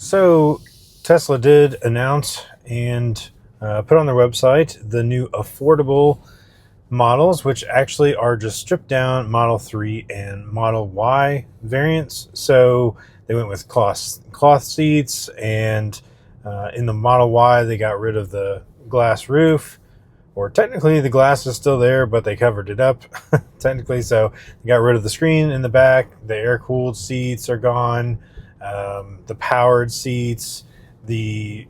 So Tesla did announce and put on their website the new affordable models, which actually are just stripped down Model 3 and Model Y variants. So they went with cloth seats, and in the Model Y, they got rid of the glass roof. Or technically, the glass is still there, but they covered it up, technically. So they got rid of the screen in the back. The air-cooled seats are gone. The powered seats. The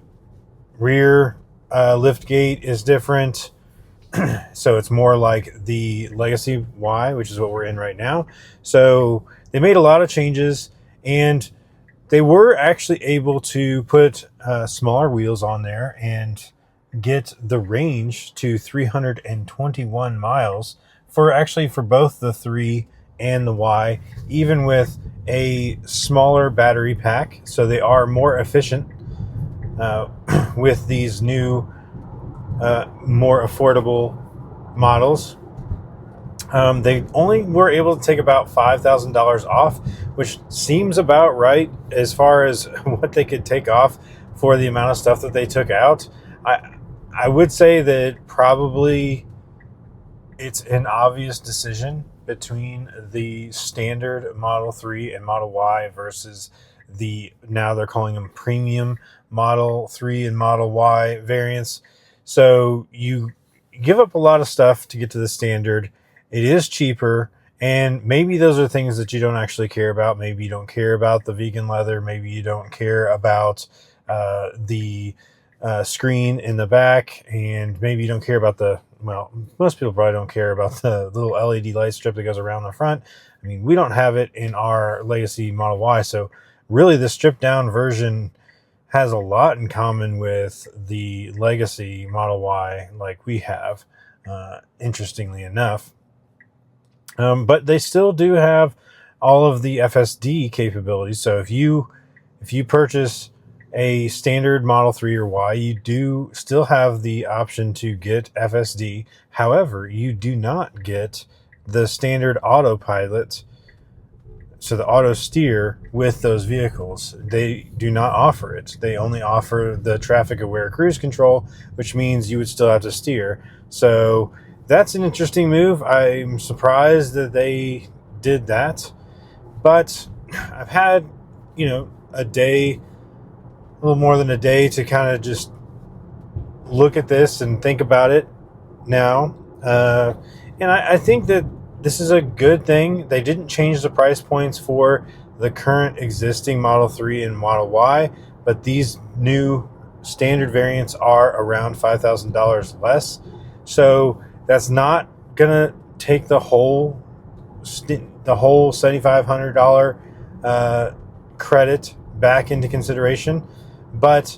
rear lift gate is different. So it's more like the Legacy Y, which is what we're in right now. So they made a lot of changes, and they were actually able to put smaller wheels on there and get the range to 321 miles for both the 3 and the Y, even with a smaller battery pack. So they are more efficient uh, with these new, more affordable models. They only were able to take about $5,000 off, which seems about right as far as what they could take off for the amount of stuff that they took out. I would say that probably it's an obvious decision between the standard Model 3 and Model Y versus now they're calling them premium Model 3 and Model Y variants. So you give up a lot of stuff to get to the standard. It is cheaper, and maybe those are things that you don't actually care about. Maybe you don't care about the vegan leather. Maybe you don't care about the screen in the back, and maybe you don't care about most people probably don't care about the little LED light strip that goes around the front. I mean, we don't have it in our Legacy Model Y, so really the stripped down version has a lot in common with the Legacy Model Y like we have, interestingly enough. But they still do have all of the FSD capabilities. So if you purchase a standard Model 3 or Y, you do still have the option to get FSD. However, you do not get the standard autopilot, so the auto steer with those vehicles. They do not offer it. They only offer the traffic aware cruise control, which means you would still have to steer. So that's an interesting move. I'm surprised that they did that. But I've had, a day, a little more than a day to kind of just look at this and think about it now. And I think that this is a good thing. They didn't change the price points for the current existing Model 3 and Model Y, but these new standard variants are around $5,000 less. So that's not going to take the whole $7,500 credit back into consideration, but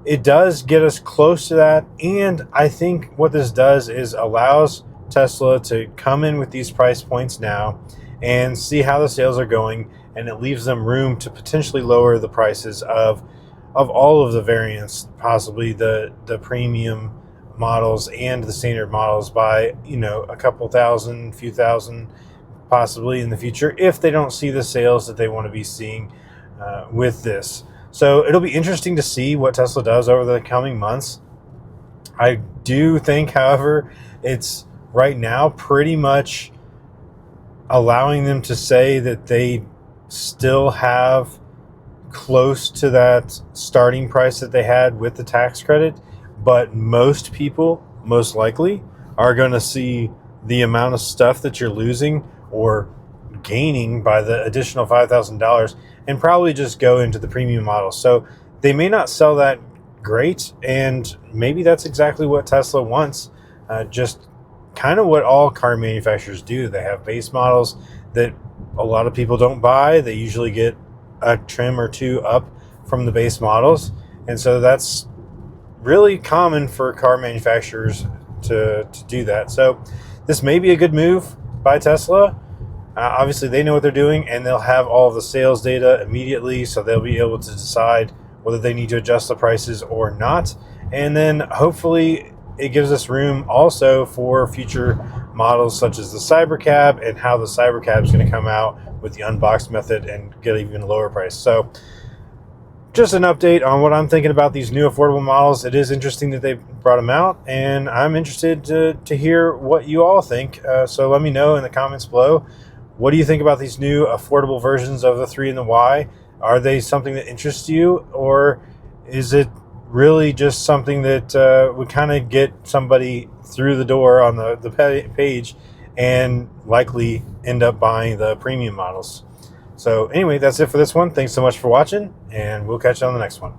it does get us close to that. And I think what this does is allows Tesla to come in with these price points now and see how the sales are going, and it leaves them room to potentially lower the prices of all of the variants, possibly the premium models and the standard models by a couple thousand, few thousand, possibly in the future, if they don't see the sales that they want to be seeing with this. So it'll be interesting to see what Tesla does over the coming months. I do think, however, it's right now pretty much allowing them to say that they still have close to that starting price that they had with the tax credit, but most people, most likely, are going to see the amount of stuff that you're losing or gaining by the additional $5,000 and probably just go into the premium model. So they may not sell that great, and maybe that's exactly what Tesla wants. Just kind of what all car manufacturers do. They have base models that a lot of people don't buy. They usually get a trim or two up from the base models, and so that's really common for car manufacturers to do that. So this may be a good move by Tesla. Obviously, they know what they're doing, and they'll have all of the sales data immediately, so they'll be able to decide whether they need to adjust the prices or not. And then hopefully it gives us room also for future models such as the Cybercab, and how the Cybercab is going to come out with the unboxed method and get even lower price. So just an update on what I'm thinking about these new affordable models. It is interesting that they brought them out, and I'm interested to hear what you all think. So let me know in the comments below. What do you think about these new affordable versions of the 3 and the Y? Are they something that interests you, or is it really just something that would kind of get somebody through the door on the page and likely end up buying the premium models? So anyway, that's it for this one. Thanks so much for watching, and we'll catch you on the next one.